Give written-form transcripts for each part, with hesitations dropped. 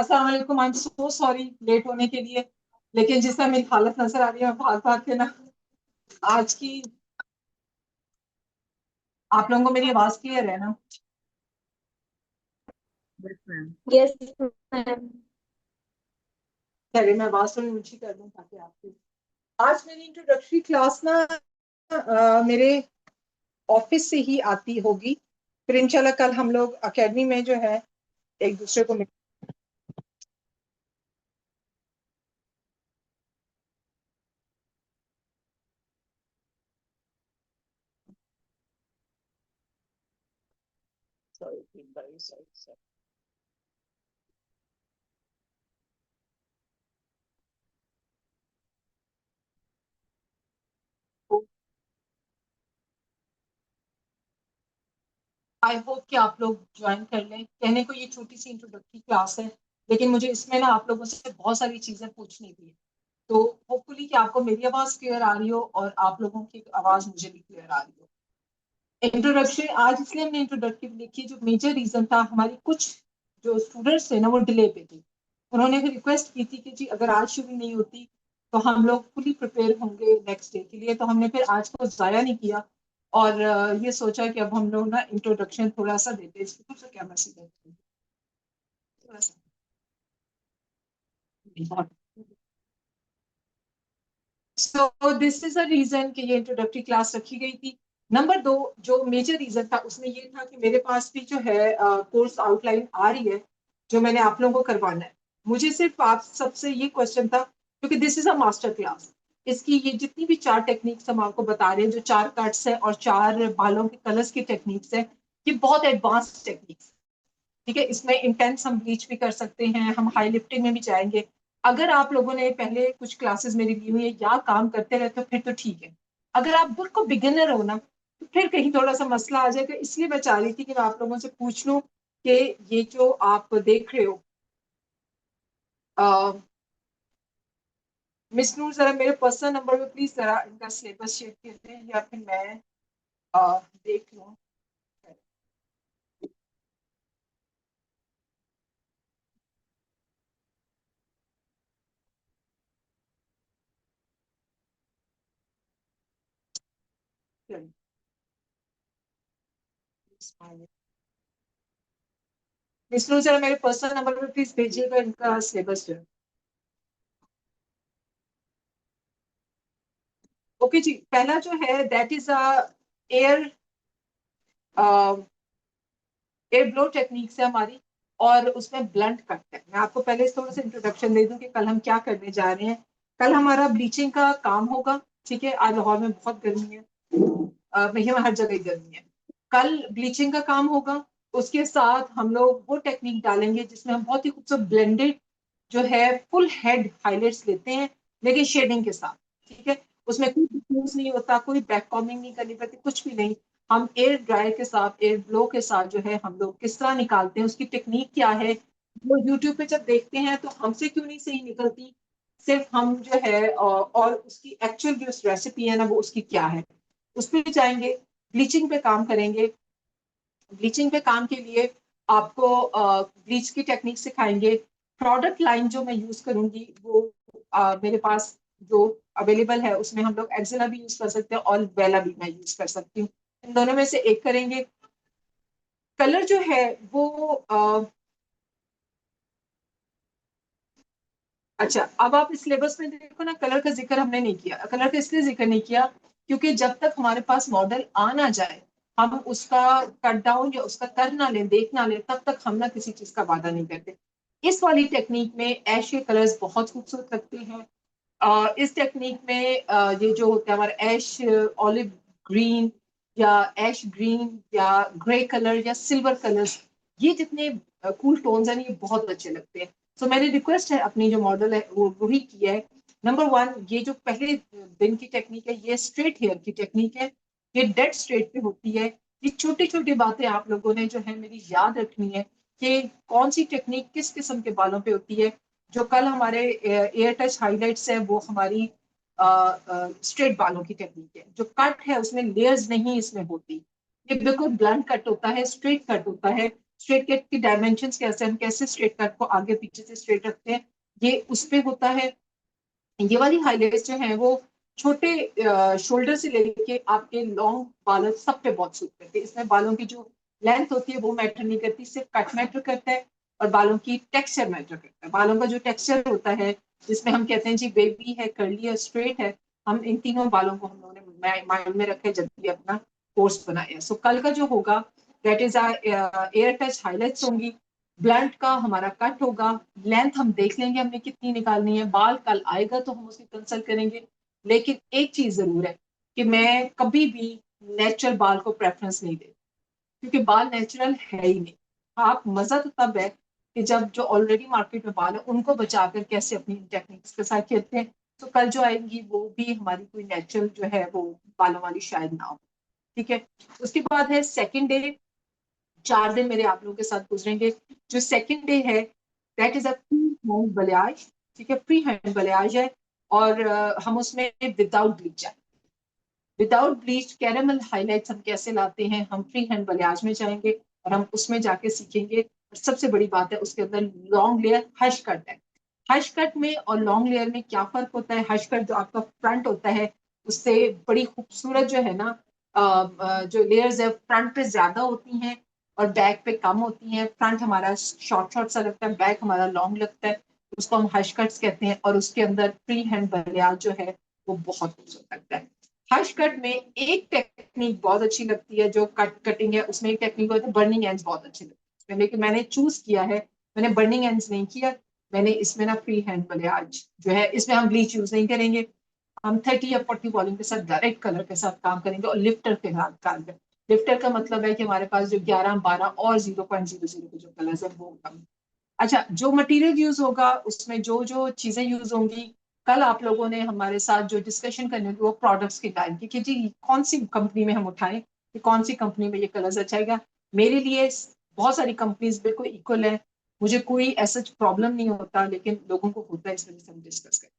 अस्सलाम वालेकुम। I am so sorry late होने के लिए, लेकिन जिस तरह मेरी हालत नजर आ रही है, मैं भाग भाग के ना आज की। आप लोगों को मेरी आवाज क्लियर है ना? Yes ma'am. चलिए, मैं आवाज थोड़ी ऊंची कर दूं ताकि आपकी। आज मेरी इंट्रोडक्टरी क्लास ना मेरे ऑफिस से ही आती होगी। फिर इंशाल्लाह कल हम लोग एकेडमी में जो है एक दूसरे को मिल। सॉरी। आई होप कि आप लोग ज्वाइन कर लें। कहने को ये छोटी सी इंट्रोडक्टरी क्लास है, लेकिन मुझे इसमें ना आप लोगों से बहुत सारी चीजें पूछनी थी। तो होपफुली कि आपको मेरी आवाज क्लियर आ रही हो और आप लोगों की आवाज मुझे भी क्लियर आ रही हो। इंट्रोडक्शन आज इसलिए हमने इंट्रोडक्टिव लिखी, जो मेजर रीजन था, हमारी कुछ जो स्टूडेंट्स थे ना वो डिले पे थे। उन्होंने फिर रिक्वेस्ट की थी कि जी अगर आज शुरू नहीं होती तो हम लोग फुली प्रिपेयर होंगे नेक्स्ट डे के लिए। तो हमने फिर आज को जाया नहीं किया और ये सोचा कि अब हम लोग ना इंट्रोडक्शन थोड़ा सा देते हैं। इसको तो क्या मैसेज देते हैं थोड़ा सा। So this is a reason कि ये इंट्रोडक्टरी क्लास रखी गई थी। नंबर दो, जो मेजर रीजन था उसमें ये था कि मेरे पास भी जो है कोर्स आउटलाइन आ रही है जो मैंने आप लोगों को करवाना है। मुझे सिर्फ आप सबसे ये क्वेश्चन था, क्योंकि this is a master class. इसकी ये जितनी भी चार टेक्निक्स हम आपको बता रहे हैं, जो चार कट्स है और चार बालों के कलर्स की टेक्निक्स है, ये बहुत एडवांस टेक्निक्स। ठीक है, इसमें इंटेंस हम ब्लीच भी कर सकते हैं, हम हाई लिफ्टिंग में भी जाएंगे। अगर आप लोगों ने पहले कुछ क्लासेस मेरी ली हुई है या काम करते रहे तो फिर तो ठीक है। अगर आप बिल्कुल बिगिनर हो ना तो फिर कहीं थोड़ा सा मसला आ जाएगा। इसलिए मैं चाह रही थी कि मैं आप लोगों से पूछ लूं कि ये जो आप देख रहे हो, मिस नूर, जरा मेरे पर्सनल नंबर पे प्लीज जरा इनका सिलेबस शेयर कर दें या फिर मैं देख लूँ। मिस नूर, जरा मेरे पर्सनल नंबर पे प्लीज भेजिएगा इनका सिलेबस जो है। ओके जी, पहला जो है that is a air air blow technique से हमारी, और उसमें ब्लंट कट है। मैं आपको पहले थोड़ा सा इंट्रोडक्शन दे दूं कि कल हम क्या करने जा रहे हैं। कल हमारा ब्लीचिंग का काम होगा। ठीक है, आज लाहौर में बहुत गर्मी है, भैया हर जगह ही गर्मी है। कल ब्लीचिंग का काम होगा। उसके साथ हम लोग वो टेक्निक डालेंगे जिसमें हम बहुत ही खूबसूरत ब्लेंडेड जो है फुल हेड हाईलाइट्स लेते हैं, लेकिन शेडिंग के साथ। ठीक है, उसमें कोई डिफ्यूज नहीं होता, कोई बैक कॉमिंग नहीं करनी पड़ती, कुछ भी नहीं। हम एयर ड्रायर के साथ, एयर ब्लो के साथ जो है हम लोग किस तरह निकालते हैं, उसकी टेक्निक क्या है, वो यूट्यूब पे जब देखते हैं तो हमसे क्यों नहीं सही निकलती। सिर्फ हम जो है और उसकी एक्चुअल जो रेसिपी है ना वो उसकी क्या है, उस पर जाएंगे। ब्लीचिंग पे काम करेंगे। ब्लीचिंग पे काम के लिए आपको ब्लीच की टेक्निक सिखाएंगे। प्रोडक्ट लाइन जो मैं यूज करूंगी वो मेरे पास जो अवेलेबल है उसमें हम लोग एक्सेला भी यूज कर सकते हैं और वेला भी मैं यूज कर सकती हूँ। इन दोनों में से एक करेंगे। कलर जो है वो अच्छा, अब आप इस सिलेबस में देखो ना, कलर का जिक्र हमने नहीं किया। कलर का इसलिए जिक्र नहीं किया क्योंकि जब तक हमारे पास मॉडल आ ना जाए, हम उसका कट डाउन या उसका कर ना लें, देख ना लें, तब तक हम ना किसी चीज का वादा नहीं करते। इस वाली टेक्निक में ऐश के कलर्स बहुत खूबसूरत लगते हैं। इस टेक्निक में ये जो होता है हमारा ऐश ऑलिव ग्रीन या ऐश ग्रीन या ग्रे कलर या सिल्वर कलर्स, ये जितने कूल टोन्स हैं ये बहुत अच्छे लगते हैं। सो मेरी रिक्वेस्ट है, अपनी जो मॉडल है वो वही की है। नंबर वन, ये जो पहले दिन की टेक्निक है ये स्ट्रेट हेयर की टेक्निक है। ये डेड स्ट्रेट पे होती है। ये छोटी छोटी बातें आप लोगों ने जो है मेरी याद रखनी है कि कौन सी टेक्निक किस किस्म के बालों पे होती है। जो कल हमारे एयर टच हाईलाइट्स है वो हमारी स्ट्रेट बालों की टेक्निक है। जो कट है उसमें लेयर्स नहीं इसमें होती, ये बिल्कुल ब्लंट कट होता है, स्ट्रेट कट होता है। स्ट्रेट कट की डायमेंशंस कैसे, हम कैसे स्ट्रेट कट को आगे पीछे से स्ट्रेट रखते हैं, ये उस पे होता है। ये वाली हाईलाइट्स जो है वो छोटे शोल्डर से लेके आपके लॉन्ग बालों सब पे बहुत सूट करती है। इसमें बालों की जो लेंथ होती है वो मैटर नहीं करती, सिर्फ कट मैटर करता है और बालों की टेक्सचर मैटर करता है। बालों का जो टेक्सचर होता है जिसमें हम कहते हैं जी बेबी है, कर्ली है, स्ट्रेट है, हम इन तीनों बालों को हम लोगों ने माइंड में रखे जब भी अपना कोर्स बनाया। सो कल का जो होगा that is air touch highlights होंगी, ब्लंट का हमारा कट होगा, लेंथ हम देख लेंगे हमने कितनी निकालनी है, बाल कल आएगा तो हम उसकी कंसल्ट करेंगे। लेकिन एक चीज जरूर है कि मैं कभी भी नेचुरल बाल को प्रेफरेंस नहीं देती, क्योंकि बाल नेचुरल है ही नहीं। आप मजा तो तब है कि जब जो ऑलरेडी मार्केट में बाल है उनको बचाकर कैसे अपनी टेक्निक्स के साथ खेलते हैं। तो कल जो आएंगी वो भी हमारी कोई नेचुरल जो है वो बालों वाली शायद ना हो। ठीक है, उसके बाद है सेकेंड डे। 4 दिन मेरे आप लोगों के साथ गुजरेंगे। जो सेकंड डे है that is a free hand balayage. ठीक है, फ्री हैंड बलियाज है और हम उसमें विदाउट ब्लीच है, विदाउट ब्लीच कैरेमल हाईलाइट्स हम कैसे लाते हैं, हम फ्री हैंड बलियाज में जाएंगे और हम उसमें जाके सीखेंगे। और सबसे बड़ी बात है उसके अंदर लॉन्ग लेयर हश कट है। हश कट में और लॉन्ग लेयर में क्या फर्क होता है? हश कट जो आपका फ्रंट होता है उससे बड़ी खूबसूरत जो है ना जो लेयर्स है फ्रंट पे ज्यादा होती हैं और बैक पे कम होती हैं। फ्रंट हमारा शॉर्ट शॉर्ट सा लगता है, बैक हमारा लॉन्ग लगता है, उसको हम हश कट्स कहते हैं। और उसके अंदर फ्री हैंड बलियाज जो है वो बहुत खूबसूरत लगता है। हश कट में एक टेक्निक बहुत अच्छी लगती है जो कटिंग है, उसमें एक टेक्निक होती है बर्निंग एंड्स, बहुत अच्छी लगती है, लेकिन मैंने चूज किया है, मैंने बर्निंग एंड्स नहीं किया। मैंने इसमें ना फ्री हैंड बलियाज जो है इसमें हम ब्लीच यूज नहीं करेंगे, हम 30 या 40 वॉल्यूम के साथ डायरेक्ट कलर के साथ काम करेंगे और लिफ्टर के साथ काम करेंगे। लिफ्टर का मतलब है कि हमारे पास जो 11, 12 और 0.00 के जो कलर्स है वो कम। अच्छा, जो मटेरियल यूज होगा उसमें जो जो चीजें यूज होंगी, कल आप लोगों ने हमारे साथ जो डिस्कशन करनी होगी वो प्रोडक्ट्स के टाइम की कि जी कौन सी कंपनी में हम उठाएं कि कौन सी कंपनी में ये कलर्स अच्छा आएगा। मेरे लिए बहुत सारी कंपनीज बिल्कुल इक्वल है, मुझे कोई ऐसा प्रॉब्लम नहीं होता, लेकिन लोगों को होता है, इस वजह से हम डिस्कस करें।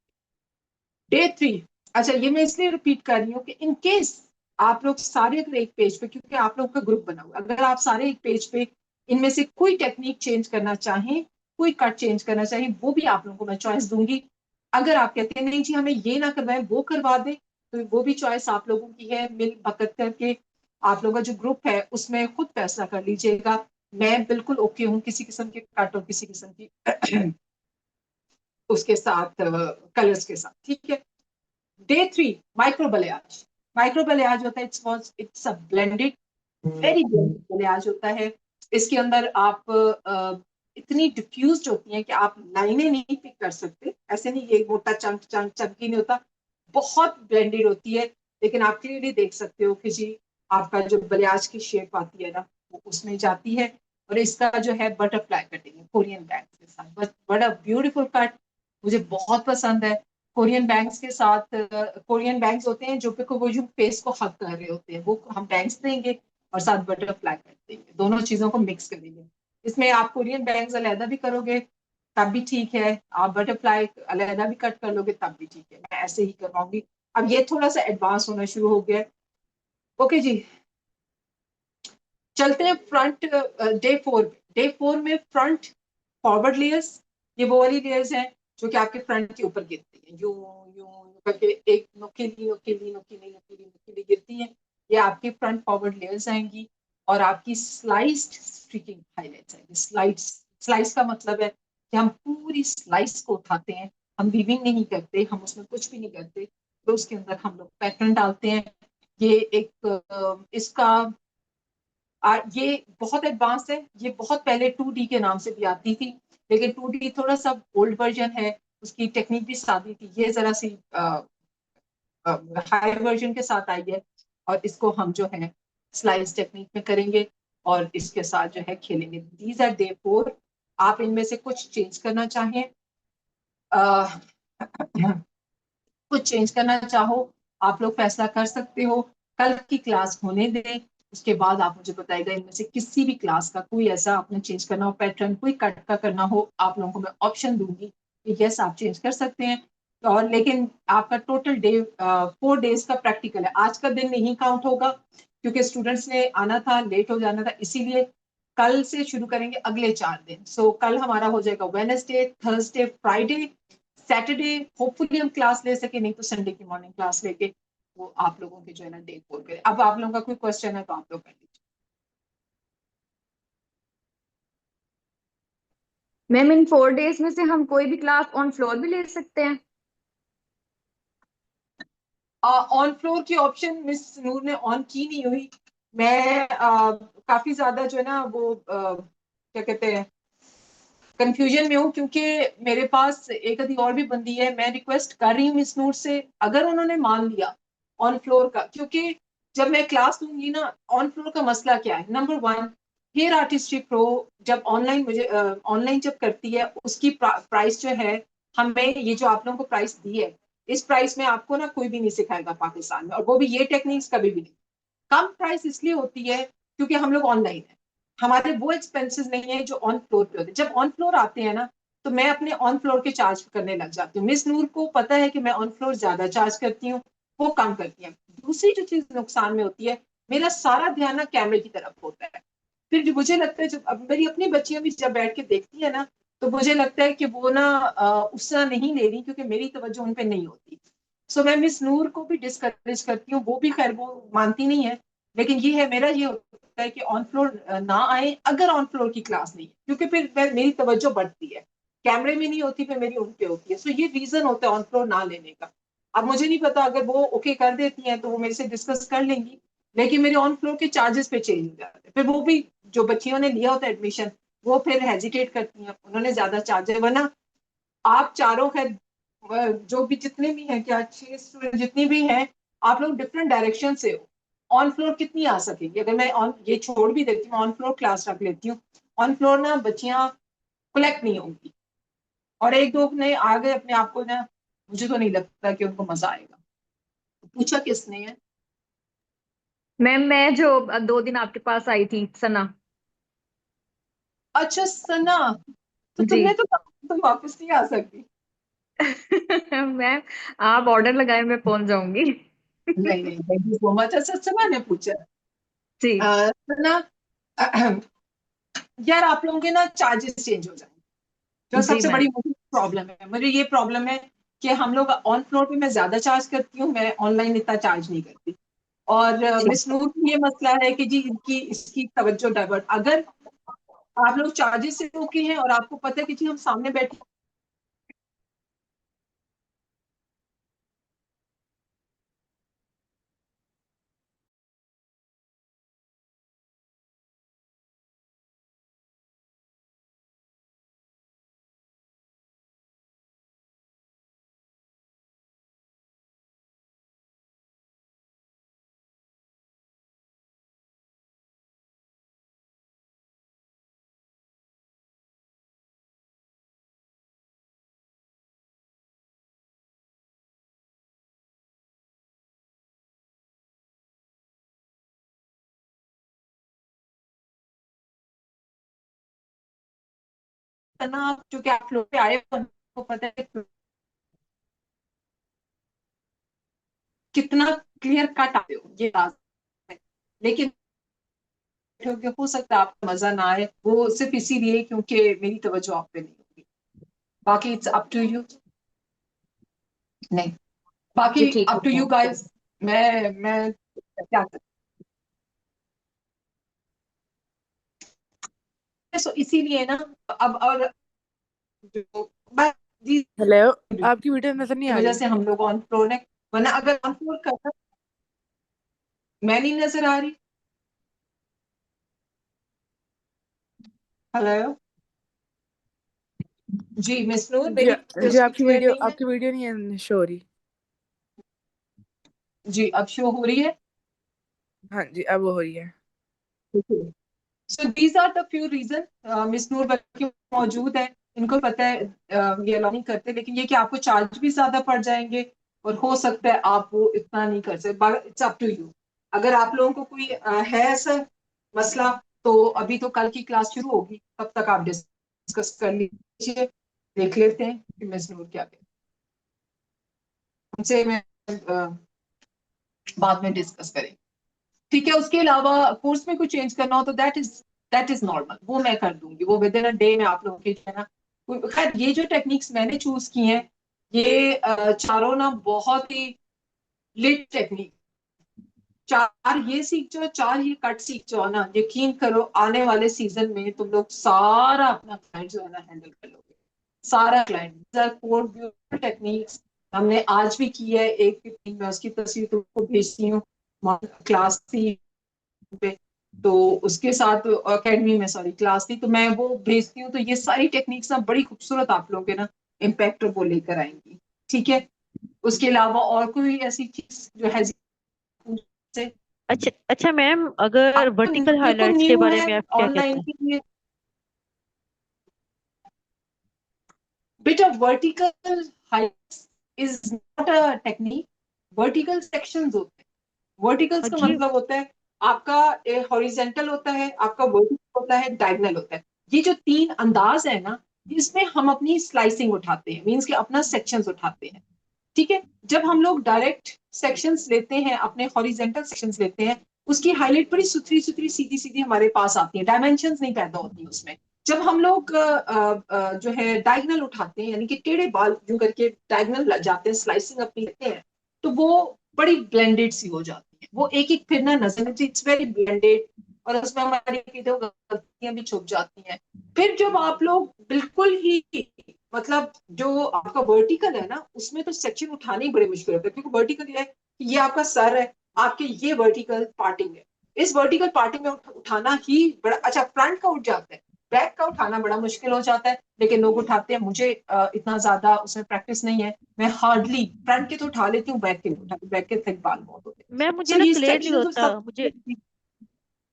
डे 3। अच्छा, ये मैं इसलिए रिपीट कर रही हूँ कि इन केस आप लोग सारे अगर एक पेज पे, क्योंकि आप लोगों का ग्रुप बना हुआ, अगर आप सारे एक पेज पे इनमें से कोई टेक्निक चेंज करना चाहें, कोई कट चेंज करना चाहें, वो भी आप लोगों को मैं चॉइस दूंगी। अगर आप कहते हैं नहीं जी हमें ये ना करवाएं वो करवा दें, तो वो भी चॉइस आप लोगों की है। मिल भगत करके आप लोगों का जो ग्रुप है उसमें खुद फैसला कर लीजिएगा। मैं बिल्कुल ओके हूँ किसी किस्म के कट और किसी किस्म की उसके साथ कलर्स के साथ। ठीक है। Day 3 micro balayage. Micro balayage होता है it's a blended very blended balayage होता है। इसके अंदर आप इतनी डिफ्यूज होती हैं कि आप लाइनें नहीं पिक कर सकते, ऐसे नहीं ये मोटा चंक चंक चंकी नहीं होता, बहुत ब्लेंडेड होती है। लेकिन आप क्लियरली देख सकते हो कि जी आपका जो बलियाज की शेप आती है ना वो उसमें जाती है। और इसका जो है बटरफ्लाई कटिंग है कोरियन बैंग्स के साथ, बस बड़ा ब्यूटीफुल कट, मुझे बहुत पसंद है। कोरियन बैंग्स के साथ कोरियन बैंग्स होते हैं जो पे वो जो फेस को हक कर रहे होते हैं वो हम बैंग्स देंगे और साथ बटरफ्लाई कर देंगे, दोनों चीजों को मिक्स करेंगे। इसमें आप कोरियन बैंग्स अलहदा भी करोगे तब भी ठीक है, आप बटरफ्लाई अलहदा भी कट कर लोगे तब भी ठीक है, मैं ऐसे ही करवाऊंगी। अब ये थोड़ा सा एडवांस होना शुरू हो गया है। ओके जी, चलते हैं फ्रंट। डे 4 में फ्रंट फॉरवर्ड लेयर्स, ये वो वाली लेयर्स हैं जो कि आपके फ्रंट के ऊपर गिरती हैं, यूं यूं यूं करके एक नुकीली नुकीली नुकीली नुकीली नुकीली गिरती हैं। ये आपकी फ्रंट फॉरवर्ड लेयर्स आएंगी और आपकी स्लाइस्ड स्ट्रीकिंग हाईलाइट्स आएंगी। स्लाइस का मतलब है कि हम पूरी स्लाइस को उठाते हैं, हम वीविंग नहीं करते, हम उसमें कुछ भी नहीं करते, तो उसके अंदर हम लोग पैटर्न डालते हैं। ये एक इसका ये बहुत एडवांस है, ये बहुत पहले 2D के नाम से भी आती थी, लेकिन 2D थोड़ा सा ओल्ड वर्जन है, उसकी टेक्निक भी सादी थी, ये जरा सी हाई वर्जन के साथ आई है। और इसको हम जो है स्लाइस टेक्निक में करेंगे और इसके साथ जो है खेलेंगे। These are day 4। आप इनमें से कुछ चेंज करना चाहें, uh, कुछ चेंज करना चाहो आप लोग फैसला कर सकते हो। कल की क्लास होने दें, उसके बाद आप मुझे बताएगा इनमें से किसी भी क्लास का कोई ऐसा आपने चेंज करना हो, पैटर्न कोई कट का करना हो, आप लोगों को मैं ऑप्शन दूंगी कि यस आप चेंज कर सकते हैं। और लेकिन आपका टोटल डे 4 डेज का प्रैक्टिकल है, आज का दिन नहीं काउंट होगा क्योंकि स्टूडेंट्स ने आना था, लेट हो जाना था, इसीलिए कल से शुरू करेंगे अगले 4 दिन। सो कल हमारा हो जाएगा Wednesday, Thursday, Friday, Saturday hopefully हम क्लास ले सके, नहीं तो संडे की मॉर्निंग क्लास लेके वो आप लोगों के जो है ना डेट बोल करें। अब आप लोगों का कोई क्वेश्चन है तो आप लोग कर लीजिए। मैम इन 4 days में से हम कोई भी क्लास ऑन फ्लोर भी ले सकते हैं? ऑन फ्लोर की ऑप्शन मिस नूर ने ऑन की नहीं हुई। मैं काफी ज्यादा जो है ना वो क्या कहते हैं कंफ्यूजन में हूँ, क्योंकि मेरे पास एक आधी और भी बंदी है। मैं रिक्वेस्ट कर रही हूँ मिस नूर से, अगर उन्होंने मान लिया ऑन फ्लोर का, क्योंकि जब मैं क्लास लूंगी ना, ऑन फ्लोर का मसला क्या है, number one, hair artistry pro जब ऑनलाइन मुझे ऑनलाइन जब करती है उसकी प्राइस जो है, हमें ये जो आप लोगों को प्राइस दी है, इस प्राइस में आपको ना कोई भी नहीं सिखाएगा पाकिस्तान में, और वो भी ये टेक्निक्स कभी भी नहीं। कम प्राइस इसलिए होती है क्योंकि हम लोग ऑनलाइन है, हमारे वो एक्सपेंसेस नहीं है जो ऑन फ्लोर पे होते हैं। जब ऑन फ्लोर आते हैं ना, तो मैं अपने ऑन फ्लोर के चार्ज करने लग जाती हूँ। मिस नूर को पता है कि मैं ऑन फ्लोर ज्यादा चार्ज करती हूँ, वो कम करती है। दूसरी जो चीज नुकसान में होती है, मेरा सारा ध्यान ना कैमरे की तरफ होता है। फिर जो मुझे लगता है, जब अब मेरी अपनी बच्चियां भी जब बैठ के देखती है ना, तो मुझे लगता है कि वो ना उस तरह नहीं ले रही, क्योंकि मेरी तवज्जो उन पे नहीं होती। सो मैं मिस नूर को भी डिस्करेज करती हूँ, वो भी खैर वो मानती नहीं है। लेकिन ये है, मेरा ये होता है कि ऑन फ्लोर ना आए अगर ऑन फ्लोर की क्लास नहीं है, क्योंकि फिर मेरी तवज्जो बढ़ती है, कैमरे में नहीं होती, फिर मेरी उन पे होती है। सो ये रीजन होता है ऑन फ्लोर ना लेने का। अब मुझे नहीं पता, अगर वो ओके कर देती हैं तो वो मेरे से डिस्कस कर लेंगी, लेकिन मेरे ऑन फ्लोर के चार्जेस पे चेंज हो जाते हैं। फिर वो भी जो बच्चियों ने लिया होता है एडमिशन, वो फिर हेजिटेट करती हैं, उन्होंने ज्यादा चार्ज है। वरना आप चारों खैर जो भी जितने भी हैं, क्या 6 स्टूडेंट जितनी भी हैं, आप लोग डिफरेंट डायरेक्शन से हो। ऑन फ्लोर कितनी आ सकेगी? अगर मैं ऑन ये छोड़ भी देती हूँ, ऑन फ्लोर क्लास रख लेती हूँ, ऑन फ्लोर ना बच्चियां कलेक्ट नहीं होंगी, और एक दो ने आ गए अपने आप को ना, मुझे तो नहीं लगता कि उनको मजा आएगा। पूछा किसने है? मैम मैं जो 2 दिन आपके पास आई थी, सना। अच्छा सना, तो जी। तुमने तो तुम वापस नहीं आ सकती। मैम आप ऑर्डर लगाए, मैं पहुंच जाऊंगी। नहीं नहीं, थैंक यू सो मच। अच्छा सना ने पूछा। जी। सना, यार आप लोगों के ना चार्जेस चेंज हो जाएंगे। जो जी सबसे मैम। बड़ी मुझे प्रॉब्लम है, मुझे ये प्रॉब्लम है कि हम लोग ऑन फ्लोर पे मैं ज्यादा चार्ज करती हूँ, मैं ऑनलाइन इतना चार्ज नहीं करती। और मिस नूर की ये मसला है कि जी इनकी इसकी तवज्जो डाइवर्ट, अगर आप लोग चार्जेस से ओके हैं और आपको पता है कि जी हम सामने बैठे करना, क्योंकि आप फ्लोर पे आए हो, आपको पता है कि कितना क्लियर कट आते हो, ये बात है। लेकिन क्योंकि हो सकता है आपको मजा ना आए, वो सिर्फ इसीलिए क्योंकि मेरी तवज्जो आप पे नहीं होगी। बाकी इट्स अप टू यू। नहीं, जी बाकी ठीक अप टू है। You guys. मैं क्या करूं? सो इसीलिए ना, अब और जो बस जी हेलो। आपकी वीडियो नजर नहीं की आ वजह रही। से हम लोग ऑन फ्लोर है, वरना अगर ऑन फ्लोर करता, मैं नहीं नजर आ रही। हेलो जी मिस नूर, जी। मेरी जी स्पीच क्लियर नहीं है? आपकी वीडियो नहीं है शो हो रही। जी अब शो हो रही है। हाँ जी, अब वो हो रही है। So these are the few reason. Miss Noor बल्कि मौजूद है, इनको पता है ये अलाउ नहीं करते, लेकिन ये कि आपको चार्ज भी ज्यादा पड़ जाएंगे, और हो सकता है आप वो इतना नहीं कर सकते। It's up to you. अगर आप लोगों को कोई है ऐसा मसला, तो अभी तो कल की क्लास शुरू होगी, तब तक आप डिस्कस कर लीजिए, देख लेते हैं कि मिस नूर क्या कहते हैं। उनसे मैं बाद में डिस्कस करेंगे। ठीक है, उसके अलावा कोर्स में कुछ चेंज करना हो तो that is that is normal, वो मैं कर दूंगी, वो विद इन अ डे में आप लोगों के जो है ना। खैर ये जो टेक्निक्स मैंने चूज की हैं, ये चारों ना बहुत ही लिट टेक्निक, चार ये सीख जाओ, चार ये कट सीख जाओ ना, यकीन करो आने वाले सीजन में तुम लोग सारा अपना क्लाइंट जो है ना हैंडल कर लोगे, सारा क्लाइंट। फोर ब्यूटिफुल टेक्निक्स हमने आज भी की है। एक मैं उसकी तस्वीर तुमको भेजती हूँ, क्लास थी पे, तो उसके साथ एकेडमी में सॉरी क्लास थी, तो मैं वो भेजती हूँ। तो ये सारी टेक्निक्स ना बड़ी खूबसूरत आप लोगों के ना इम्पैक्ट वो लेकर आएंगी, ठीक है। उसके अलावा और कोई ऐसी चीज जो है से अच्छा अच्छा मैम, अगर आपको वर्टिकल बिल्कुल हाइलाइट्स के न्यू बारे है में आप क्या कहते ऑनलाइन हैं? के लिए। बेटा vertical Heights is not a technique, vertical sections होते हैं। वर्टिकल्स और का जी, मतलब होता है आपका हॉरिजेंटल होता है, आपका वर्टिकल होता है, डायगोनल होता है। ये जो तीन अंदाज है ना, इसमें हम अपनी स्लाइसिंग उठाते हैं, मीन्स कि अपना सेक्शंस उठाते हैं, ठीक है। जब हम लोग डायरेक्ट सेक्शंस लेते हैं, अपने हॉरिजेंटल सेक्शंस लेते हैं, उसकी हाईलाइट बड़ी सुथरी सुथरी सीधी सीधी हमारे पास आती है, डायमेंशंस नहीं पैदा होती उसमें। जब हम लोग जो है डायगोनल उठाते हैं, यानी कि टेढ़े बाल यूं करके डायगोनल जाते हैं, स्लाइसिंग अपनी लेते हैं, तो वो बड़ी ब्लेंडेड सी हो जाती है, वो एक एक फिर ना नजर, इट्स वेरी ब्लेंडेड, और उसमें हमारी गलतियां भी छुप जाती हैं। फिर जब आप लोग बिल्कुल ही मतलब जो आपका वर्टिकल है ना, उसमें तो सेक्शन उठाने ही बड़े मुश्किल होते हैं, क्योंकि वर्टिकल ये है कि ये आपका सर है, आपके ये वर्टिकल पार्टिंग है, इस वर्टिकल पार्टिंग में उठाना ही बड़ा अच्छा, फ्रंट का उठ जाता है, बैक का उठाना बड़ा मुश्किल हो जाता है, लेकिन लोग उठाते हैं। मुझे इतना ज्यादा उसमें प्रैक्टिस नहीं है, मैं हार्डली फ्रंट के तो उठा लेती हूँ, बैक के नहीं उठाती, बैक के थिक बाल बहुत होते हैं। मैम मुझे सो ना ये क्लियर नहीं सेक्शन होता, सब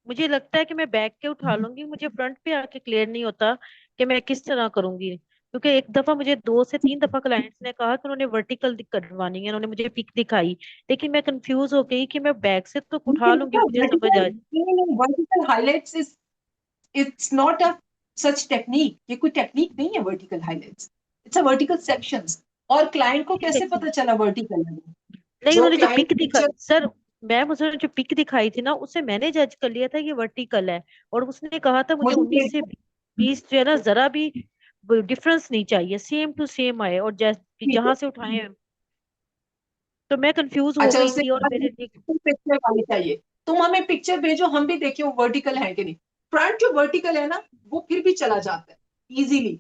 मुझे लगता है कि मैं बैक के उठा लूंगी, मुझे फ्रंट पे आके क्लियर नहीं होता कि मैं किस तरह करूंगी। क्योंकि एक दफा मुझे 2 से 3 दफा क्लाइंट्स ने कहा कि उन्होंने वर्टिकल कटवानी है, उन्होंने मुझे पिक दिखाई, लेकिन मैं कंफ्यूज हो गई कि मैं बैक से तो उठा लूंगी, मुझे समझ आ। Vertical highlights is it's not a such technique, ये कोई टेक्निक नहीं है vertical highlights, it's a vertical sections. और क्लाइंट को कैसे पता चला वर्टिकल है? नहीं, जो उन्होंने जो क्लाइंट पिक दिखा पिक्चर सर, मैम उसने जो पिक दिखाई थी ना, उससे मैंने जज कर लिया था ये वर्टिकल है। और उसने कहा था मुझे मुझे 19 से 20 जो है ना, जरा भी डिफरेंस नहीं चाहिए, सेम टू सेम आए, और जैसे जहां से उठाए हैं। तो मैं कंफ्यूज हो अच्छा, गई उसने थी और कहा मेरे लिए। पिक्चर वाली चाहिए, तुम हमें पिक्चर भेजो, हम भी देखें वो वर्टिकल है कि नहीं। फ्रंट जो वर्टिकल है ना, वो फिर भी चला जाता है इजीली।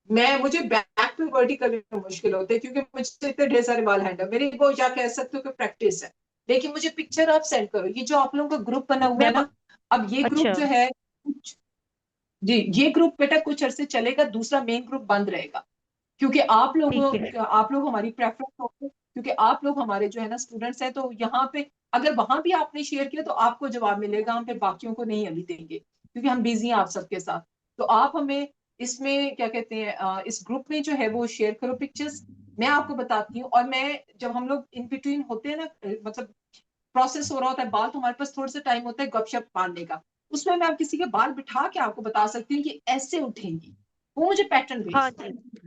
मैं मुझे बैक पे वर्टिकल में मुश्किल होते हैं, क्योंकि मुझसे इतने ढेर सारे बाल हैंडल, मेरी वो या कह सकते हो कि प्रैक्टिस है। लेकिन मुझे पिक्चर आप सेंड करो, ये जो आप लोगों का ग्रुप बना हुआ है मैम ना, अब ये ग्रुप अच्छा, जो है कुछ, जी ये ग्रुप बेटा कुछ अरसे चलेगा, दूसरा मेन ग्रुप बंद रहेगा, क्योंकि ठीक है। आप लोग हमारी प्रेफरेंस होते, क्योंकि आप लोग हमारे जो है ना स्टूडेंट्स हैं, तो यहाँ पे अगर वहां भी आपने शेयर किया तो आपको जवाब मिलेगा, हम फिर बाकियों को नहीं अभी देंगे, क्योंकि हम बिजी हैं आप सबके साथ। तो आप हमें इसमें क्या कहते हैं इस ग्रुप में जो है वो शेयर करो पिक्चर्स, मैं आपको बताती हूँ। और मैं जब हम लोग इन बिटवीन होते हैं ना, मतलब प्रोसेस हो रहा होता है बाल, तो हमारे पास थोड़ा सा टाइम होता है गपशप मारने का, उसमें मैं आप किसी के बाल बिठा के आपको बता सकती हूँ कि ऐसे उठेंगी, वो मुझे पैटर्न हाँ भेज, जी,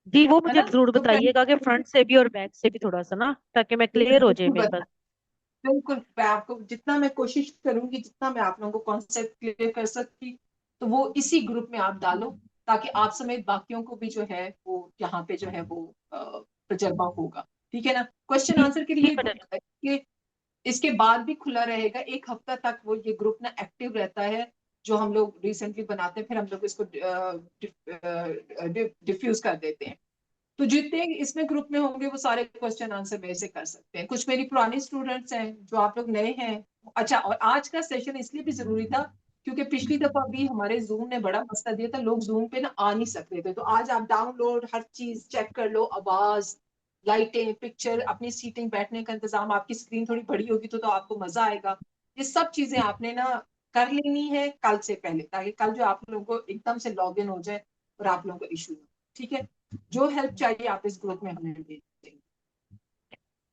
जी वो है मुझे ना। जरूर तो बताइएगा कि फ्रंट से भी और बैक से भी थोड़ा सा ना, ताकि मैं क्लियर हो जाए बिल्कुल मेरे पास। बिल्कुल, मैं आपको जितना मैं कोशिश करूंगी, जितना मैं आप लोगों को कॉन्सेप्ट क्लियर कर सकती, तो वो इसी ग्रुप में आप डालो, ताकि आप समेत बाकियों को भी जो है वो यहाँ पे जो है वो तजर्बा होगा, ठीक है ना। क्वेश्चन जी आंसर के जी लिए मैडम। इसके बाद भी खुला रहेगा, एक हफ्ता तक वो ये ग्रुप ना एक्टिव रहता है, जो हम लोग रिसेंटली बनाते हैं, फिर हम लोग इसको डिफ्यूज कर देते हैं। तो जितने इसमें ग्रुप में होंगे वो सारे क्वेश्चन आंसर मेरे से कर सकते हैं, कुछ मेरी पुरानी स्टूडेंट्स हैं, जो आप लोग नए हैं। अच्छा, और आज का सेशन इसलिए भी जरूरी था, क्योंकि पिछली दफा भी हमारे जूम ने बड़ा मसला दिया था, लोग जूम पे ना आ नहीं सकते थे, तो आज आप डाउनलोड हर चीज चेक कर लो, आवाज, लाइटें, पिक्चर, अपनी सीटिंग, बैठने का इंतजाम, आपकी स्क्रीन थोड़ी बड़ी होगी तो आपको मजा आएगा। ये सब चीजें आपने ना कर लेनी है कल से पहले, ताकि कल जो आप लोगों को एकदम से लॉग इन हो जाए और आप लोगों को इशू ना, ठीक है। जो हेल्प चाहिए आप इस ग्रुप में हमें दे देंगे।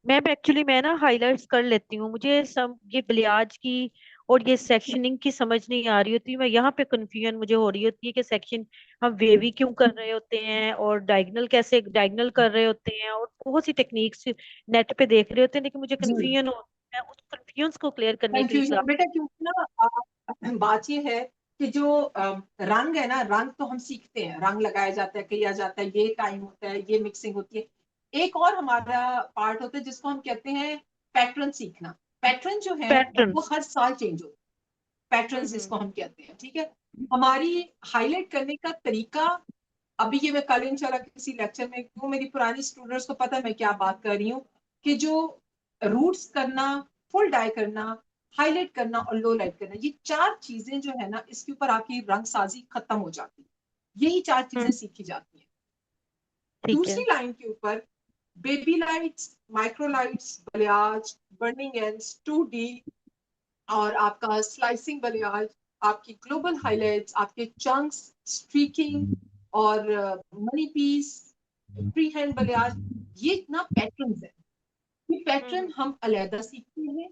मैम एक्चुअली मैं ना हाइलाइट्स कर लेती हूँ, मुझे सब ये ब्लियाज की और ये सेक्शनिंग की समझ नहीं आ रही होती, मैं यहाँ पे कंफ्यूजन मुझे हो रही होती है कि सेक्शन हम वेवी क्यों कर रहे होते हैं, और डायगोनल कैसे डायगोनल कर रहे होते हैं, और बहुत सी टेक्निक्स नेट पे देख रहे होते हैं, लेकिन मुझे जी, कंफ्यूजन हो। मैं उस कंफ्यूजन को क्लियर करने के लिए कंफ्यूजन क्लास। बेटा, क्योंकि ना बात ये है कि जो रंग है ना, रंग तो हम सीखते हैं, रंग लगाया जाता है, किया जाता है, ये टाइम होता है, ये मिक्सिंग होती है। एक और हमारा पार्ट होता है जिसको हम कहते हैं पैटर्न सीखना। पैटर्न जो है पैटर्न। वो हर साल चेंज होता है, पैटर्न जिसको हम कहते हैं, ठीक है। हमारी हाईलाइट करने का तरीका, अभी ये मैं कल इंशाल्लाह किसी लेक्चर में, वो मेरी पुरानी स्टूडेंट्स को पता है मैं क्या बात कर रही हूँ, कि जो रूट्स करना, फुल डाई करना, हाईलाइट करना और लो लाइट करना, ये चार चीजें जो है ना, इसके ऊपर आपकी रंग साजी खत्म हो जाती है। यही चार चीजें सीखी जाती हैं। ठीक है। दूसरी लाइन के ऊपर baby lights, micro lights, balayage, burning ends, 2D, और आपका स्लाइसिंग बलियाज, आपकी ग्लोबल हाइलाइट्स, आपके चंक्स, स्ट्रीकिंग और money piece, free hand balayage, ये इतना पैटर्न्स है। ये पैटर्न हम अलहदा सीखते हैं,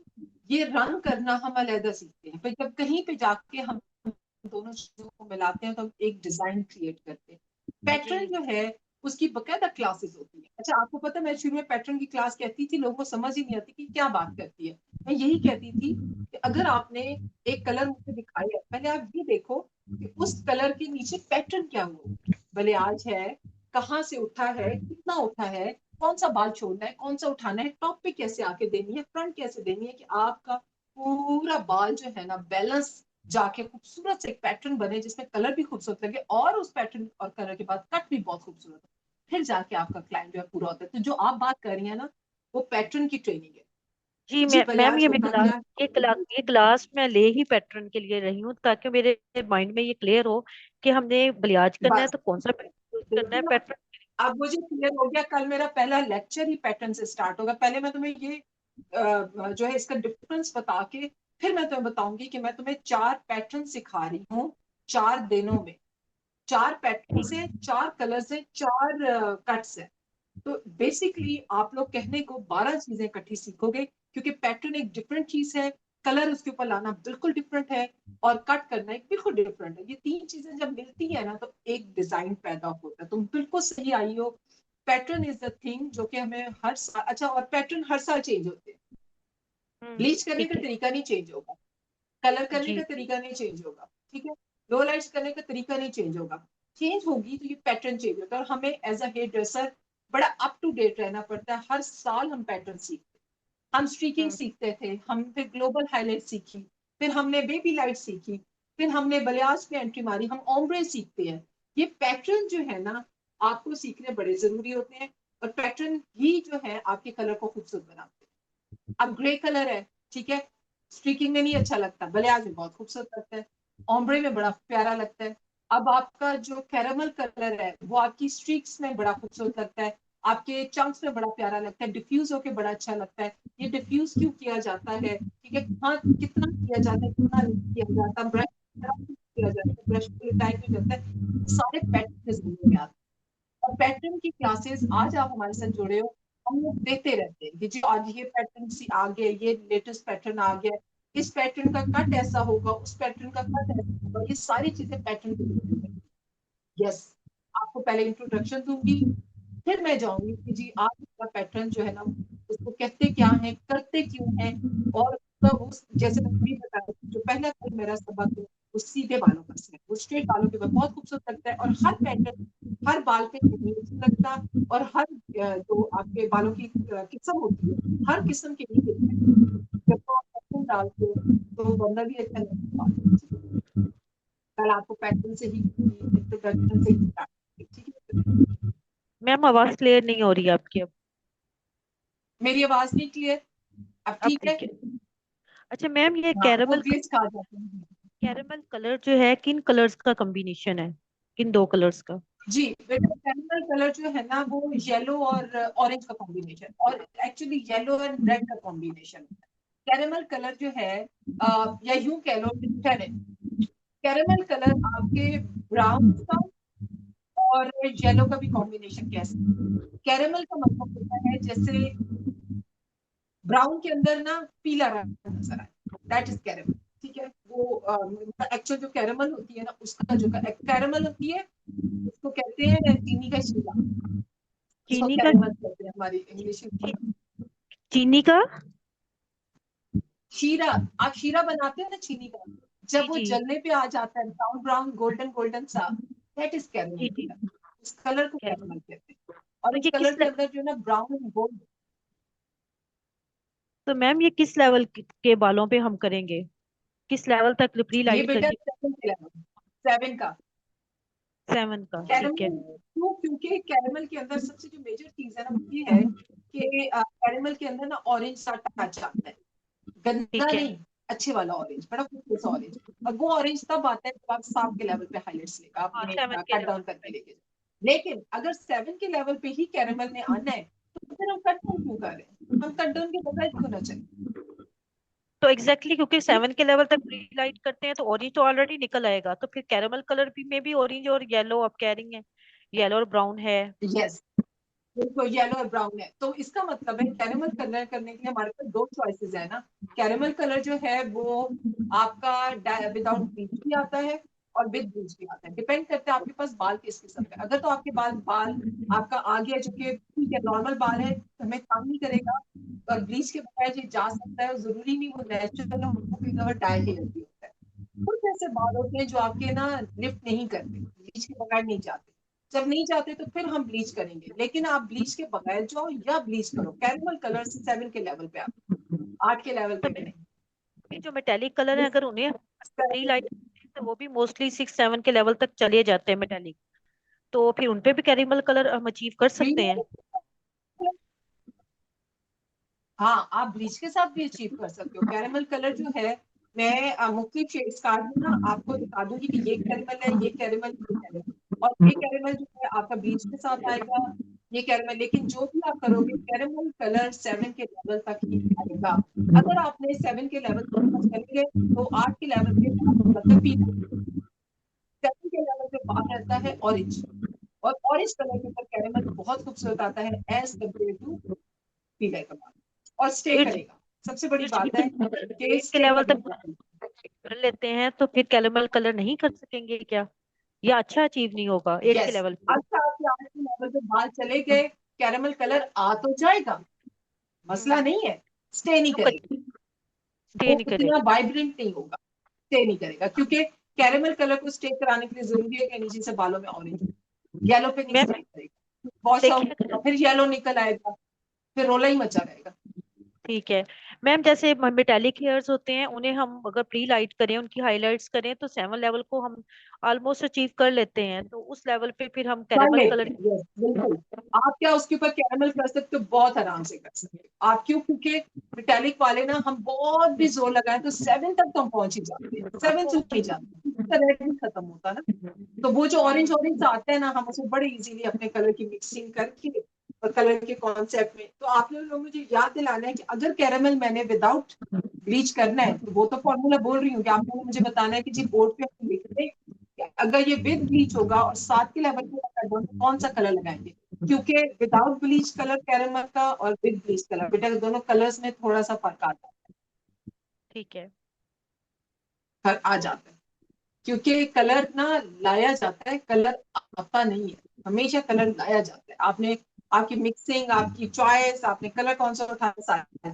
ये रन करना हम अलहदा सीखते हैं, फिर जब कहीं पे जाके हम दोनों चीजों को मिलाते हैं तो हम एक डिजाइन क्रिएट करते हैं। पैटर्न जी। जो है उसकी बकायदा क्लासेस होती है। अच्छा, आपको पता है मैं शुरू में पैटर्न की क्लास कहती थी, लोगों को समझ ही नहीं आती कि क्या बात करती है। मैं यही कहती थी कि अगर आपने एक कलर मुझे दिखाया, पहले आप ये देखो कि उस कलर के नीचे पैटर्न क्या हुआ, बलियाज है, कहाँ से उठा है, कितना उठा है, कौन सा बाल छोड़ना है, कौन सा उठाना है, टॉप पे कैसे आके देनी है, फ्रंट कैसे देनी है, कि आपका पूरा बाल जो है ना बैलेंस जाके खूबसूरत से एक पैटर्न बने जिसमें कलर भी खूबसूरत लगे, और उस पैटर्न और कलर के बाद कट भी बहुत खूबसूरत हो, फिर जाके आपका क्लाइंट जो है पूरा होता है। तो जो आप बात कर रही है ना, वो पैटर्न की ट्रेनिंग है। जी जी मैम, बलियाज ये मैं होता क्लास क्या है? ये क्लास मैं ले ही पैटर्न के लिए रही हूँ, ताकि मेरे माइंड में ये क्लियर हो कि हमने बलियाज करना है बस तो कौन सा पैटर्न यूज करना है, देखिए, पैटर्न। अब मुझे क्लियर हो गया। कल मेरा पहला लेक्चर ही पैटर्न से स्टार्ट होगा। पहले मैं तुम्हें ये जो है इसका डिफरेंस बता के फिर मैं तुम्हें बताऊंगी कि मैं तुम्हें चार पैटर्न सिखा रही हूँ 4 दिनों में। चार पैटर्न से, चार कलर से, चार कट्स है। तो बेसिकली आप लोग कहने को 12 चीजें इकट्ठी सीखोगे, क्योंकि पैटर्न एक डिफरेंट चीज है, कलर उसके ऊपर लाना बिल्कुल डिफरेंट है, और कट करना एक बिल्कुल डिफरेंट है। ये तीन चीजें जब मिलती है ना तो एक डिजाइन पैदा होता है। तुम बिल्कुल सही आई हो। पैटर्न इज द थिंग जो कि हमें हर साल, अच्छा, और पैटर्न हर साल चेंज होते हैं। ब्लीच करने का ठीक है। तरीका नहीं चेंज होगा, कलर करने जी। का तरीका नहीं चेंज होगा, ठीक है, लो लाइट्स करने का तरीका नहीं चेंज होगा। चेंज होगी तो ये पैटर्न चेंज होता है, और हमें एज अ हेयर ड्रेसर बड़ा अप टू डेट रहना पड़ता है। हर साल हम पैटर्न सीखते हैं। हम स्ट्रीकिंग हम्म। सीखते थे, हम फिर ग्लोबल हाईलाइट सीखी, फिर हमने बेबी लाइट सीखी, फिर हमने बलियाज में एंट्री मारी, हम ओम्ब्रे सीखते हैं। ये पैटर्न जो है ना, आपको सीखने बड़े जरूरी होते हैं, और पैटर्न ही जो है आपके कलर को खूबसूरत बनाते हैं। अब ग्रे कलर है, ठीक है, स्ट्रीकिंग में नहीं अच्छा लगता, बलियाज में बहुत खूबसूरत लगता है, ओम्ब्रे में बड़ा प्यारा लगता है। अब आपका जो कैरामल कलर है वो आपकी स्ट्रीक्स में बड़ा खूबसूरत लगता है, आपके चंक्स में बड़ा प्यारा लगता है, डिफ्यूज होके बड़ा अच्छा लगता है। ये डिफ्यूज क्यों किया जाता है, ठीक है, हाँ, कितना किया जाता है, कितना नहीं किया जाता, ब्रश किया जाता है, ब्रश टाइप हो जाता है, सारे पैटर्न में आते हैं। और पैटर्न की क्लासेस आज आप हमारे साथ जुड़े हो, हम लोग देते रहते हैं कि जी आज ये पैटर्न सी आ गया, ये लेटेस्ट पैटर्न आ गया, इस पैटर्न का कट ऐसा होगा, उस पैटर्न का कट ऐसा होगा, ये सारी चीजें पैटर्न पे डिपेंड है। यस, आपको पहले इंट्रोडक्शन दूंगी, फिर मैं जाऊंगी कि जी आप इसका पैटर्न जो है ना, उसको कहते क्या है, करते क्यों है, और तब उस जैसे मैंने अभी बताया, जो पहला कल मेरा सबक है वो सीधे बालों का है, वो स्ट्रेट बालों के ऊपर बहुत खूबसूरत लगता है, और हर पैटर्न हर बाल पे नहीं अच्छा लगता, और हर जो आपके बालों की किस्म होती है, हर किस्म के लिए होता है। जब तो आप पैटर्न डालते हो तो बंदा भी अच्छा लगता है। कल आपको पैटर्न से ही इंट्रोडक्शन से ही start करेंगे, ठीक है। मैम, आवाज क्लियर नहीं हो रही है आपकी अब। मेरी आवाज नहीं क्लियर? अब अब ठीक है। ठीक है। अच्छा मैम, ये हाँ, वो ग्लिच कहा जाता है। कैरेमल कलर जो है किन कलर्स का कॉम्बिनेशन है, किन दो कलर्स का? जी बेटा, कैरमल कलर जो है ना वो येलो और ऑरेंज का कॉम्बिनेशन, और एक्चुअली येलो एंड रेड का कॉम्बिनेशन। कैरमल कलर जो है या यूं कह लो, कैरमल कलर आपके ब्राउन का और येलो का भी कॉम्बिनेशन कह सकते हैं। कैरमल का मतलब होता है जैसे ब्राउन के अंदर ना पीला रंग नजर आए, दैट इज कैरमल, ठीक है। वो एक्चुअल जो कैरमल होती है ना, उसका जो कैरमल होती है उसको कहते हैं चीनी का शीरा, इसको चीनी का? कैरमल कहते हैं हमारी इंग्लिश में। ची- चीनी का? शीरा, आप शीरा बनाते हो ना चीनी का, जब वो जी जलने पे आ जाता है ब्राउन ब्राउन गोल्डन गोल्डन सा, दैट इज कैरमल जी कलर। उस कलर को कैरमल। कैरमल कहते हैं। और तो उस ये कलर के अंदर जो है ना ब्राउन एंड गोल्ड। तो मैम ये किस लेवल के बालों पे हम करेंगे, किस लेवल तक प्री ये लाइट बेटा करिए? 7 7 का 7 का, ठीक है। कैरमल क्यों? क्योंकि कैरमल के अंदर सबसे जो मेजर चीज है ना वो ये है कि कैरमल के अंदर ना ऑरेंज सा टच आता है, गंदा ठीक है। नहीं, अच्छे वाला ऑरेंज, बड़ा खूबसूरत सा ऑरेंज। और वो ऑरेंज तब आता है जब आप 7 के लेवल पे हाईलाइट्स लेगा हाँ, अपने 7 के कट लेवल डाउन करके पे। लेके जाओ। लेकिन अगर 7 के लेवल पे ही कैरमल ने आना है तो फिर हम कट डाउन क्यों कर रहे हैं? हम कट डाउन के बगैर क्यों ना चले? तो एग्जैक्टली क्योंकि 7 के लेवल तक प्री लाइट करते हैं तो ऑरेंज तो ऑलरेडी निकल आएगा, तो फिर कैरमल कलर भी में भी ऑरेंज और येलो आप कह रही हैं, येलो और ब्राउन है। यस, बिल्कुल येलो और ब्राउन है। तो इसका मतलब है कैरेमल कलर करने के लिए हमारे पास दो चॉइसेस है ना। कैरेमल कलर जो है वो आपका विदाउट ब्लीच भी आता है और विद ब्लीच भी आता है, डिपेंड करता है आपके पास बाल किस किस्म का। अगर तो आपके बाल बाल आपका आ गया जो कि ठीक है नॉर्मल बाल है, हमें काम नहीं करेगा और ब्लीच के बगैर ये जा सकता है, जरूरी नहीं वो नेचुरल हो, कभी कभी डाई ही लगती होता है। कुछ ऐसे बाल होते हैं जो आपके ना लिफ्ट नहीं करते, ब्लीच के बगैर नहीं जाते। जब नहीं जाते तो फिर हम ब्लीच करेंगे, लेकिन आप ब्लीच के बगैर जाओ या ब्लीच करो, कैरमल कलर 7 के लेवल पे, आप 8 के लेवल तो पे नहीं। ये जो मेटेलिक कलर है This अगर उन्हें प्री लाइट 7 तो वो भी मोस्टली 6-7 के लेवल तक चले जाते हैं मेटेलिक, तो फिर उनपे भी कैरेमल कलर हम अचीव कर सकते हैं। हाँ, आप ब्लीच के साथ भी अचीव कर सकते हो। कैरेमल कलर जो है मैं मुख्तलिफ शेड्स कार्ड में ना आपको दिखा दूंगी कि ये कैरेमल है, ये कैरेमल, ये कैरेमल। और ये कैरेमल जो है आपका ब्लीच के साथ आएगा, ये कैरेमल। लेकिन जो भी आप करोगे कैरेमल कलर 7 के लेवल तक ही आएगा। अगर आपने 7 के लेवल से ऊपर चले गए तो 8 के लेवल पे मतलब पीला, 7 के लेवल पे बाहर रहता है ऑरेंज। और ऑरेंज कलर के ऊपर कैरेमल बहुत खूबसूरत आता है एज कम्पेयर टू पीले का बाल, और स्टे तो करेगा। सबसे बड़ी इट्स बात है कि 8 के स्टे लेवल करने तक वाला है। कर लेते हैं तो फिर कैरेमल कलर नहीं कर सकेंगे क्या, या अच्छा अचीव नहीं होगा 8 के यस, लेवल पे? अच्छा आपके आज के लेवल पे बाल चले गए, कैरेमल कलर आ तो जाएगा, मसला नहीं है, स्टे नहीं तो करेगा। स्टे वो नहीं उतना करेगा। वाइब्रेंट नहीं होगा, स्टे नहीं करेगा। क्योंकि कैरेमल कलर को स्टे कराने के लिए जरूरी है कि नीचे से बालों में ऑरेंज, येलो पे नहीं मैं स्टे करेगा। वॉश आउट देखिए, होगा फिर येलो निकल आएगा, फिर रोला ही मचा रहेगा। ठीक है मैम, जैसे मेटालिक हेयर्स होते हैं उन्हें हम अगर प्री लाइट करें, उनकी हाइलाइट्स करें तो 7 लेवल को हम ऑलमोस्ट अचीव कर लेते हैं, तो उस लेवल पे फिर हम कर कैरेमल लेते कलर। हैं, यस बिल्कुल। आप क्या उसके ऊपर कैरमल कर सकते हो? बहुत आराम से कर सकते हो आप। क्यों? क्योंकि मेटालिक वाले ना हम बहुत भी जोर लगाए तो 7 तक तो हम पहुंच ही जाते हैं, 7 से नहीं जाते, उसका रेड नहीं खत्म होता ना। तो वो जो ऑरेंज ऑरेंज आता है ना, हम उसे बड़े इजीली अपने कलर की मिक्सिंग करके और कलर के कॉन्सेप्ट में। तो आप लोग मुझे याद दिलाना है कि अगर कैरमल मैंने विदाउट ब्लीच करना है तो वो तो फॉर्मूला बोल रही हूँ कि आप लोगों ने मुझे बताना है कि जी बोर्ड पे हम लिख दें कि अगर ये विद ब्लीच होगा और 7 के लेवल पे कर दो तो कौन सा कलर लगाएंगे। क्योंकि विदाउट ब्लीच कलर कैरमल का और विद ब्लीच कलर, बेटा दोनों कलर्स में थोड़ा सा फर्क आता ठीक है। है, फर्क आ जाता है। क्योंकि कलर ना लाया जाता है, कलर आता नहीं है। हमेशा कलर लाया जाता है। आपने आपकी मिक्सिंग, आपकी चॉइस, आपने कलर कौन सा उठाया सारा।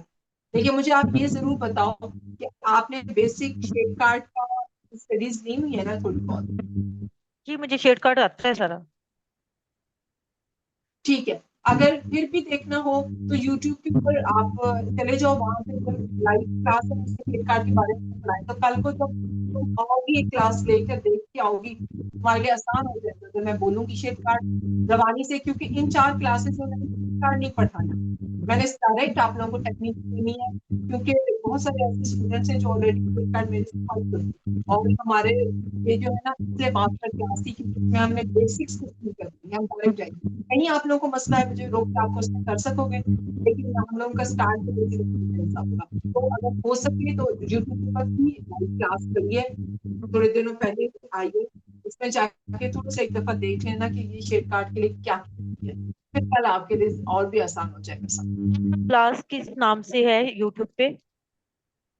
देखिए मुझे आप ये जरूर बताओ कि आपने बेसिक शेड कार्ड का स्टडीज ली हुई है ना थोड़ी बहुत? जी मुझे शेड कार्ड आता है सारा। ठीक है। अगर फिर भी देखना हो तो YouTube के ऊपर आप चले जाओ, वहां पे जब लाइव क्लास है उसके शेड कार्ड के बारे में पढ़ाएं, तो कल को जब तुम आओगी एक क्लास लेकर देख के आओगी तुम्हारे लिए आसान हो जाएगा। तो मैं बोलूंगी शेड कार्ड रवानी से, क्योंकि इन 4 क्लासेस में मैंने शेड कार्ड नहीं पढ़ाना, मैंने डायरेक्ट आप लोगों को टेक्निक देनी है। क्योंकि बहुत सारे ऐसे स्टूडेंट्स हैं जो ऑलरेडी शेड कार्ड मेरे से पढ़ चुके हैं। और हमारे ये जो है ना पिछले मास्टर क्लास थी, क्योंकि उसमें हमने बेसिक्स कुछ नहीं करते, हम डायरेक्ट जाएंगे। कहीं आप लोगों को मसला है मुझे रोक के आप क्वेश्चन कर सकोगे, लेकिन हम लोगों का स्टार्ट तो बेसिक से ऐसा होगा। तो अगर हो सके तो यूट्यूब के पास भी लाइव क्लास करिए, थोड़े दिनों पहले आइए, उसमें जाके थोड़ा सा एक दफा देख लेना कि ये शेड कार्ड के लिए क्या है, फिर कल आपके लिए और भी आसान हो जाएगा सब। क्लास किस नाम से है यूट्यूब पे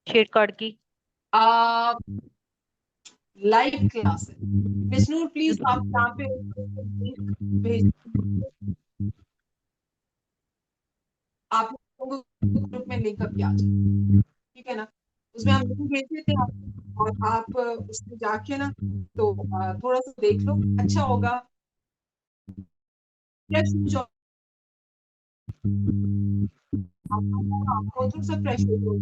शेड कार्ड की? आ, लाइव क्लास है। Miss Noor please YouTube. आप यहाँ पे लिंक भेज, आप लोगों को ग्रुप में लिंक अभी आ जाए, ठीक है ना? उसमें हम लिंक भेज देते हैं आपको। और आप उसमें जाके ना तो थोड़ा सा देख लो, अच्छा होगा। फ्रेश हो जाओ, आपको थोड़ा सा फ्रेश हो जाओ,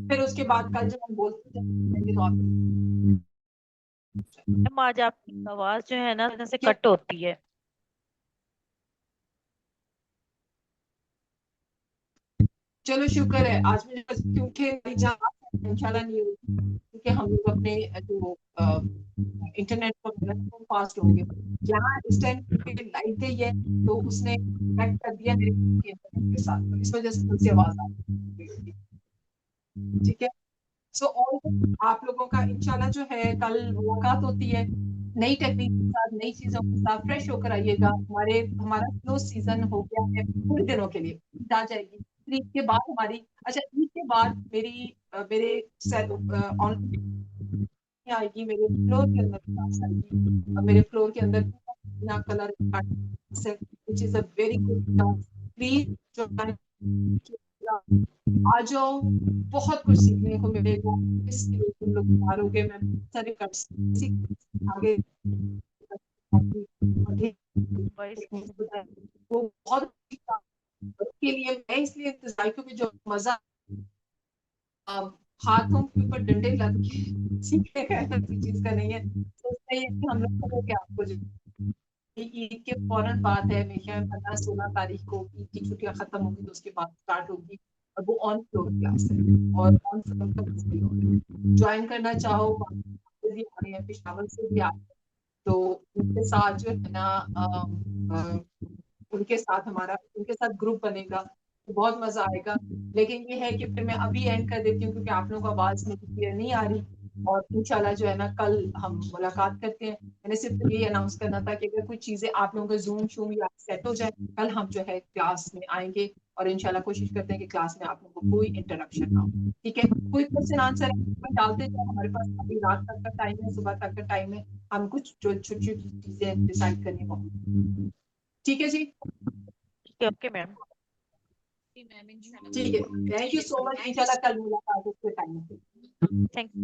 फिर उसके बाद कल जब हम बोलते हैं तो आप मैम आज आपकी आवाज जो है ना से क्या कट होती है। चलो शुक्र है आज मुझे बस क्योंकि इंशाल्लाह नहीं होगी, क्योंकि हम लोग अपने जो इंटरनेट पर फास्ट होंगे। यहाँ इस टाइम लाइट गई है तो उसने कनेक्ट कर दिया मेरे इंटरनेट के साथ, तो इस वजह से मुझसे आवाज आ रही होगी। ठीक है, सो और आप लोगों का इंशाल्लाह जो है कल मुलाकात होती है नई टेक्निक के साथ, नई चीजों के साथ। फ्रेश होकर आइएगा। हमारा स्लो सीजन हो गया है थोड़े दिनों के लिए, ईद आ जाएगी, फिर ईद के बाद हमारी, अच्छा ईद के बाद मेरे ऑनलाइन आएगी, मेरे फ्लोर के अंदर क्लास आएगी, और मेरे फ्लोर के अंदर बिना colour which is a very good. Please join, आ जाओ, बहुत कुछ सीखने को मिलेगा। इसलिए तुम लोग मारोगे, मैं सारे कर आगे वॉइस वो बहुत के लिए मैं इसलिए इंतजार, क्योंकि जो मजा हाथों के ऊपर डंडे लग के सीखेगा ऐसी चीज का नहीं है। तो इसलिए कि हम लोग को क्या आपको ईद के फौरन बाद है, मेरे ख्याल 15-16 तारीख को ईद की छुट्टियां खत्म होगी, तो उसके बाद स्टार्ट होगी, और वो ऑन फ्लोर क्लास है, और ऑन फ्लोर का ज्वाइन करना चाहो भी आ रहे हैं, पेशावर से भी आ रहे हैं, तो उनके साथ जो है ना उनके साथ हमारा उनके साथ ग्रुप बनेगा, तो बहुत मजा आएगा। लेकिन ये है कि फिर मैं अभी एंड कर देती हूँ, क्योंकि आप लोगों को आवाज मेरी क्लियर नहीं आ रही, और इंशाल्लाह जो है ना कल हम मुलाकात करते हैं। मैंने सिर्फ ये अनाउंस करना था कि अगर कोई चीजें आप लोगों का जूम शूम या सेट हो जाए, कल हम जो है क्लास में आएंगे, और इंशाल्लाह कोशिश करते हैं कि क्लास में आप लोगों को कोई इंटरप्शन ना हो। ठीक है, कोई क्वेश्चन आंसर डालते जाओ, हमारे पास अभी रात तक का टाइम है, सुबह तक का टाइम है, हम कुछ जो छोटी छोटी चीजें डिसाइड करने को। ठीक है जी, ठीक है। Okay ma'am. ठीक है, थैंक यू सो मच, इंशाल्लाह कल मुलाकात उसके टाइम पे। Thank you.